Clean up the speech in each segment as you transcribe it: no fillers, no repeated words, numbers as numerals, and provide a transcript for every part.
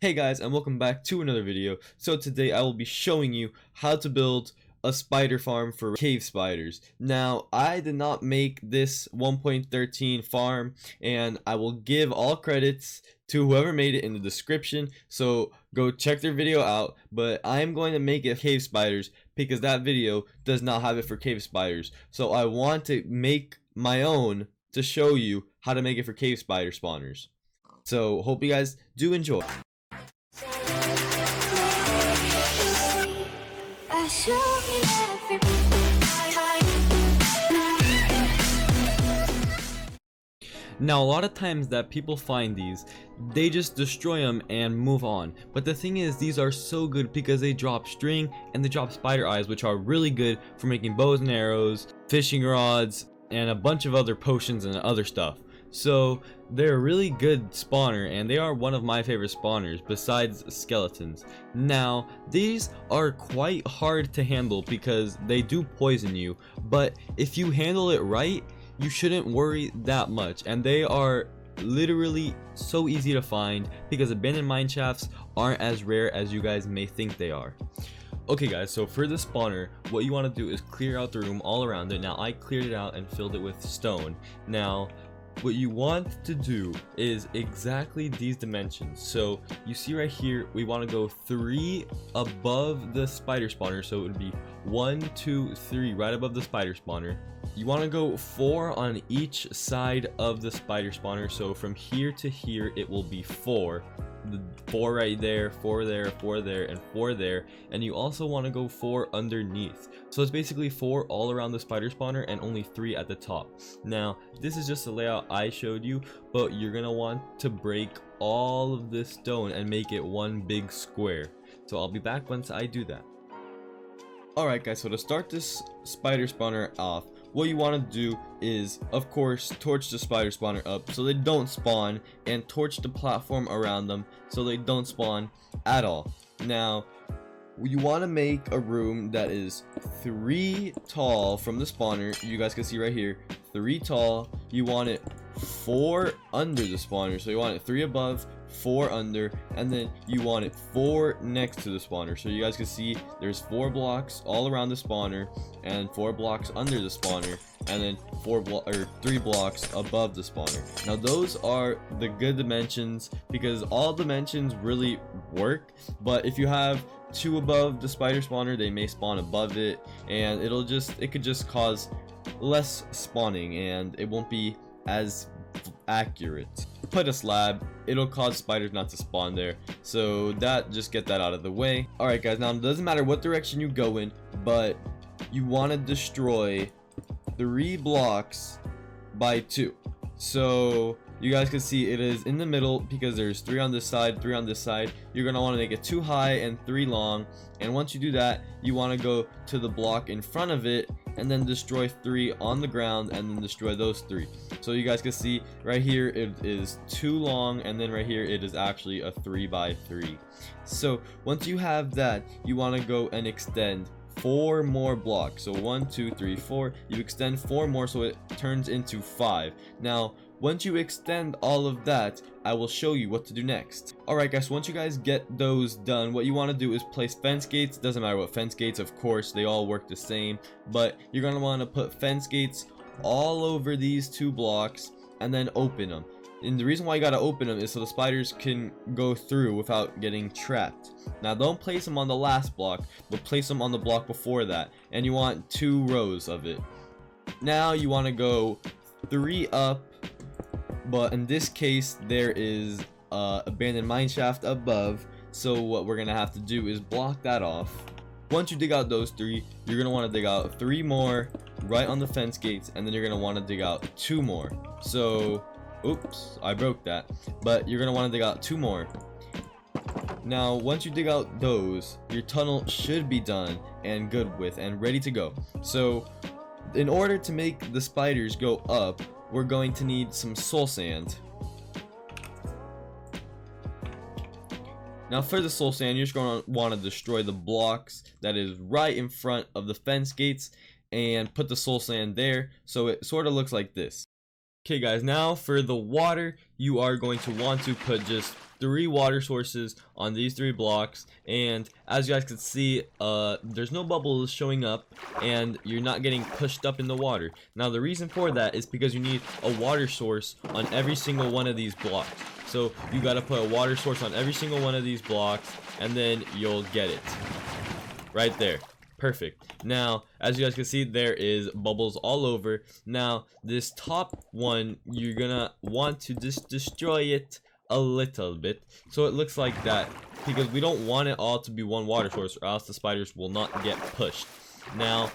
Hey guys, and welcome back to another video. So today I will be showing you how to build a spider farm for cave spiders. Now, I did not make this 1.13 farm, and I will give all credits to whoever made it in the description, so go check their video out. But I am going to make it cave spiders because that video does not have it for cave spiders. So I want to make my own to show you how to make it for cave spider spawners. So hope you guys do enjoy. Now, a lot of times that people find these, they just destroy them and move on. But the thing is, these are so good because they drop string and they drop spider eyes, which are really good for making bows and arrows, fishing rods, and a bunch of other potions and other stuff. So they're a really good spawner, and they are one of my favorite spawners besides skeletons. Now, these are quite hard to handle because they do poison you, but if you handle it right, you shouldn't worry that much. And they are literally so easy to find because abandoned mine shafts aren't as rare as you guys may think they are. Okay guys, so for the spawner, what you want to do is clear out the room all around it. Now I cleared it out and filled it with stone. Now what you want to do is exactly these dimensions. So you see right here, we want to go 3 above the spider spawner, so it would be 1, 2, 3 right above the spider spawner. You want to go 4 on each side of the spider spawner, so from here to here it will be 4. The 4 right there, 4 there, 4 there, and 4 there. And you also want to go 4 underneath, so it's basically 4 all around the spider spawner and only 3 at the top. Now this is just the layout I showed you, but you're gonna want to break all of this stone and make it one big square. So I'll be back once I do that. Alright guys, so to start this spider spawner off, what you want to do is, of course, torch the spider spawner up so they don't spawn, and torch the platform around them so they don't spawn at all. Now, you want to make a room that is 3 tall from the spawner. You guys can see right here, 3 tall. You want it 4 under the spawner, so you want it 3 above, 4 under, and then you want it 4 next to the spawner. So you guys can see there's 4 blocks all around the spawner and 4 blocks under the spawner, and then 3 blocks above the spawner. Now those are the good dimensions because all dimensions really work, but if you have 2 above the spider spawner, they may spawn above it, and it could just cause less spawning and it won't be as accurate. Put a slab, it'll cause spiders not to spawn there, so just get that out of the way. Alright guys, now it doesn't matter what direction you go in, but you want to destroy 3 blocks by 2. So you guys can see it is in the middle because there's 3 on this side, 3 on this side. You're going to want to make it 2 high and 3 long, and once you do that, you want to go to the block in front of it and then destroy 3 on the ground and then destroy those 3. So you guys can see right here it is 2 long, and then right here it is actually a 3 by 3. So once you have that, you want to go and extend 4 more blocks. So 1, 2, 3, 4. You extend 4 more so it turns into 5. Now once you extend all of that, I will show you what to do next. Alright guys, so once you guys get those done, what you want to do is place fence gates. Doesn't matter what fence gates, of course, they all work the same, but you're going to want to put fence gates all over these 2 blocks and then open them. And the reason why you got to open them is so the spiders can go through without getting trapped. Now don't place them on the last block, but place them on the block before that, and you want 2 rows of it. Now you want to go 3 up, but in this case there is abandoned mine shaft above, so what we're gonna have to do is block that off. Once you dig out those 3, you're gonna want to dig out 3 more right on the fence gates, and then you're gonna want to dig out 2 more. So oops, I broke that, but you're gonna want to dig out 2 more. Now once you dig out those, your tunnel should be done and good with and ready to go. So in order to make the spiders go up, we're going to need some soul sand. Now for the soul sand, you're just going to want to destroy the blocks that is right in front of the fence gates and put the soul sand there, so it sort of looks like this. Okay guys, now for the water, you are going to want to put just 3 water sources on these 3 blocks, and as you guys can see, there's no bubbles showing up and you're not getting pushed up in the water. Now the reason for that is because you need a water source on every single one of these blocks. So you got to put a water source on every single one of these blocks, and then you'll get it right there. Perfect. Now, as you guys can see, there is bubbles all over. Now, this top one, you're gonna want to just destroy it a little bit so it looks like that, because we don't want it all to be one water source, or else the spiders will not get pushed. Now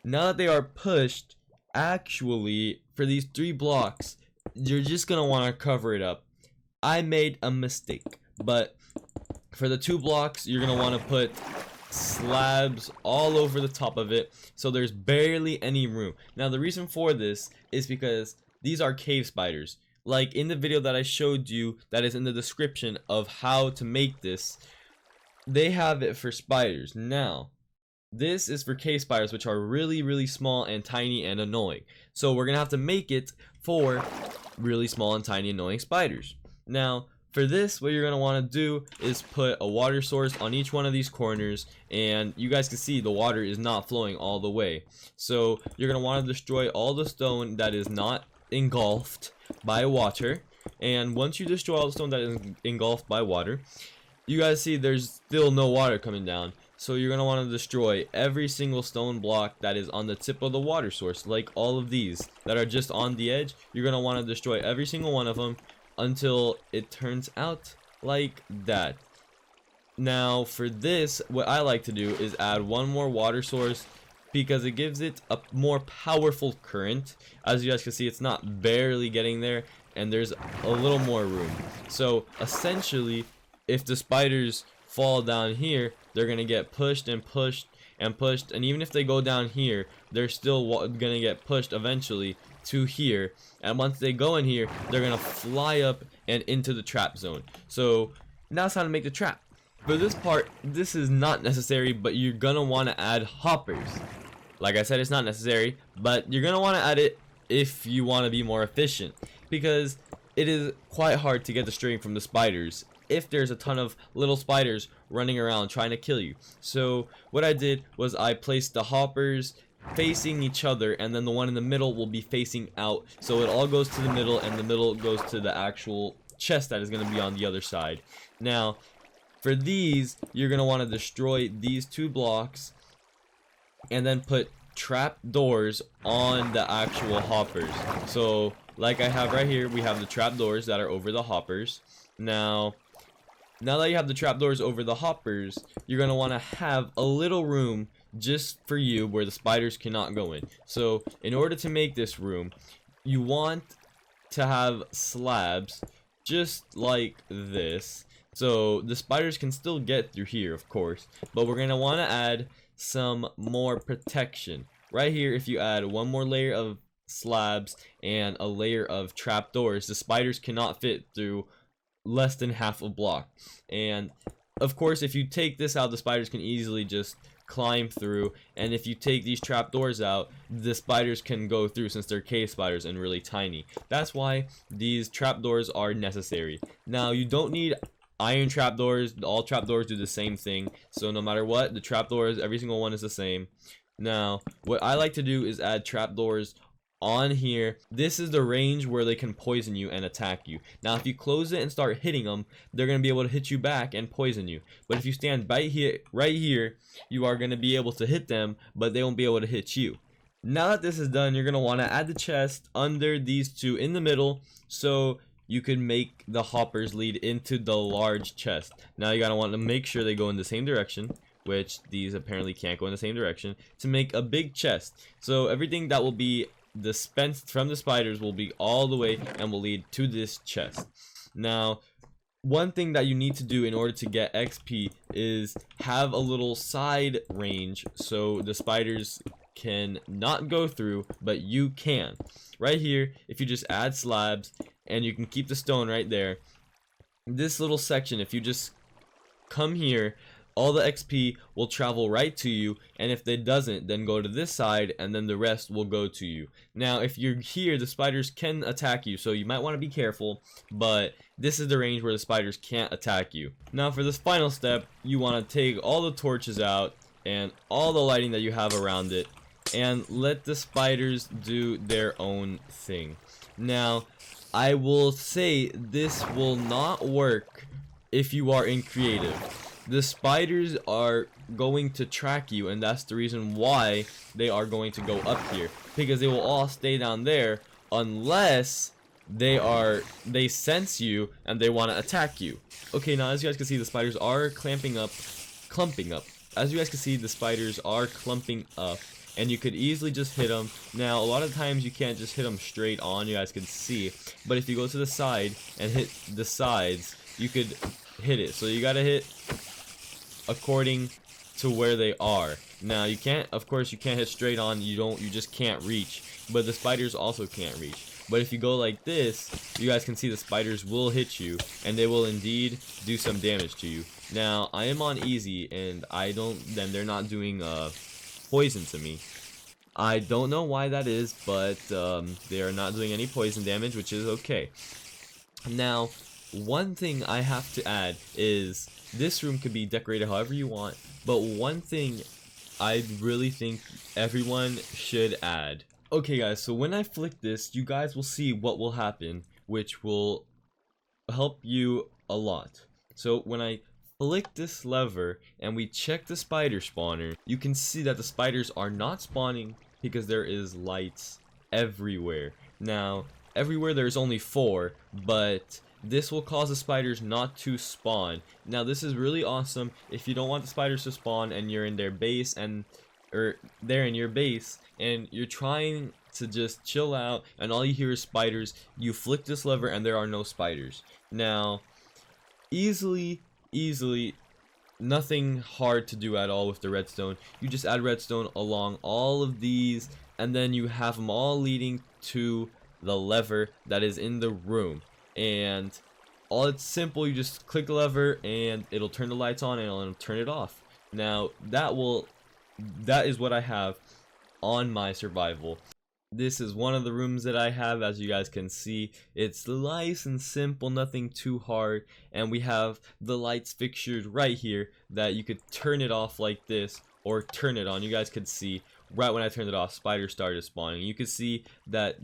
that they are pushed, actually, for these 3 blocks, you're just gonna want to cover it up. I made a mistake, but for the 2 blocks, you're gonna want to put slabs all over the top of it, so there's barely any room. Now the reason for this is because these are cave spiders. Like in the video that I showed you, that is in the description of how to make this, they have it for spiders. Now this is for cave spiders, which are really small and tiny and annoying. So we're gonna have to make it for really small and tiny annoying spiders. Now for this, what you're going to want to do is put a water source on each one of these corners, and you guys can see the water is not flowing all the way. So you're going to want to destroy all the stone that is not engulfed by water, and once you destroy all the stone that is engulfed by water, you guys see there's still no water coming down. So you're going to want to destroy every single stone block that is on the tip of the water source, like all of these that are just on the edge. You're going to want to destroy every single one of them until it turns out like that. Now for this, what I like to do is add one more water source, because it gives it a more powerful current. As you guys can see, it's not barely getting there, and there's a little more room. So essentially, if the spiders fall down here, they're gonna get pushed and pushed and pushed, and even if they go down here, they're still gonna get pushed eventually to here, and once they go in here, they're gonna fly up and into the trap zone. So now it's time to make the trap. For this part, this is not necessary, but you're gonna want to add hoppers. Like I said, it's not necessary, but you're gonna want to add it if you want to be more efficient, because it is quite hard to get the string from the spiders if there's a ton of little spiders running around trying to kill you. So what I did was I placed the hoppers facing each other, and then the one in the middle will be facing out, so it all goes to the middle, and the middle goes to the actual chest that is going to be on the other side. Now for these, you're going to want to destroy these 2 blocks and then put trap doors on the actual hoppers. So like I have right here, we have the trap doors that are over the hoppers. Now that you have the trapdoors over the hoppers, you're going to want to have a little room just for you where the spiders cannot go in. So in order to make this room, you want to have slabs just like this, so the spiders can still get through here, of course, but we're going to want to add some more protection. Right here, if you add one more layer of slabs and a layer of trapdoors, the spiders cannot fit through less than half a block. And of course, if you take this out, the spiders can easily just climb through, and if you take these trapdoors out, the spiders can go through, since they're cave spiders and really tiny. That's why these trapdoors are necessary. Now you don't need iron trapdoors. All trapdoors do the same thing, so no matter what, the trapdoors, every single one is the same. Now what I like to do is add trapdoors on here. This is the range where they can poison you and attack you. Now if you close it and start hitting them, they're going to be able to hit you back and poison you. But if you stand right here, you are going to be able to hit them, but they won't be able to hit you. Now that this is done, you're going to want to add the chest under these 2 in the middle, so you can make the hoppers lead into the large chest. Now you gotta want to make sure they go in the same direction, which these apparently can't go in the same direction, to make a big chest. So everything that will be dispensed from the spiders will be all the way and will lead to this chest. Now one thing that you need to do in order to get XP is have a little side range, so the spiders can not go through, but you can. Right here, if you just add slabs, and you can keep the stone right there, this little section, if you just come here, all the XP will travel right to you, and if it doesn't, then go to this side, and then the rest will go to you. Now if you're here, the spiders can attack you, so you might want to be careful, but this is the range where the spiders can't attack you. Now for this final step, you want to take all the torches out and all the lighting that you have around it, and let the spiders do their own thing. Now I will say this will not work if you are in creative. The spiders are going to track you, and that's the reason why they are going to go up here, because they will all stay down there unless they sense you and they want to attack you. Okay, now as you guys can see, the spiders are clumping up. As you guys can see, the spiders are clumping up, and you could easily just hit them. Now a lot of times you can't just hit them straight on, you guys can see, but if you go to the side and hit the sides, you could hit it. So you gotta hit according to where they are. Now you can't, of course you can't hit straight on, you just can't reach, but the spiders also can't reach. But if you go like this, you guys can see the spiders will hit you, and they will indeed do some damage to you. Now I am on easy, and they're not doing poison to me. I don't know why that is, but they are not doing any poison damage, which is okay. Now one thing I have to add is this room could be decorated however you want, but one thing I really think everyone should add. Okay guys, so when I flick this, you guys will see what will happen, which will help you a lot. So when I flick this lever and we check the spider spawner, you can see that the spiders are not spawning because there is lights everywhere. Now everywhere there's only 4, but this will cause the spiders not to spawn. Now this is really awesome if you don't want the spiders to spawn and you're in their base, or they're in your base and you're trying to just chill out and all you hear is spiders. You flick this lever and there are no spiders. Now easily, nothing hard to do at all with the redstone. You just add redstone along all of these, and then you have them all leading to the lever that is in the room. And all it's simple, you just click the lever and it'll turn the lights on and it'll turn it off. Now that is what I have on my survival. This is one of the rooms that I have. As you guys can see, it's nice and simple, nothing too hard, and we have the lights fixtured right here that you could turn it off like this or turn it on. You guys could see right when I turned it off, spiders started spawning. You can see that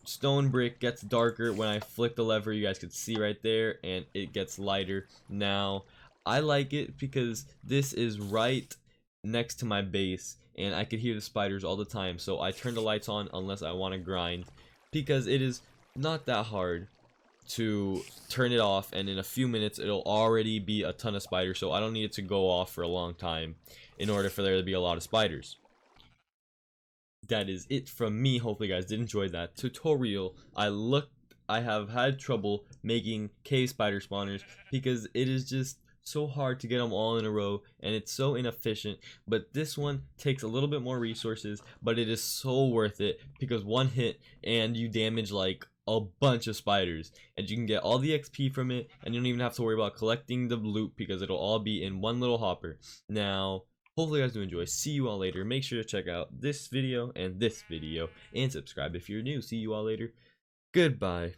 stone brick gets darker when I flick the lever. You guys can see right there, and it gets lighter. Now I like it because this is right next to my base and I could hear the spiders all the time, so I turn the lights on unless I want to grind, because it is not that hard to turn it off, and in a few minutes it'll already be a ton of spiders, so I don't need it to go off for a long time in order for there to be a lot of spiders. That is it from me. Hopefully you guys did enjoy that tutorial. I have had trouble making cave spider spawners because it is just so hard to get them all in a row, and it's so inefficient. But this one takes a little bit more resources, but it is so worth it because one hit and you damage like a bunch of spiders, and you can get all the XP from it, and you don't even have to worry about collecting the loot because it'll all be in one little hopper. Now hopefully you guys do enjoy. See you all later. Make sure to check out this video and subscribe if you're new. See you all later. Goodbye.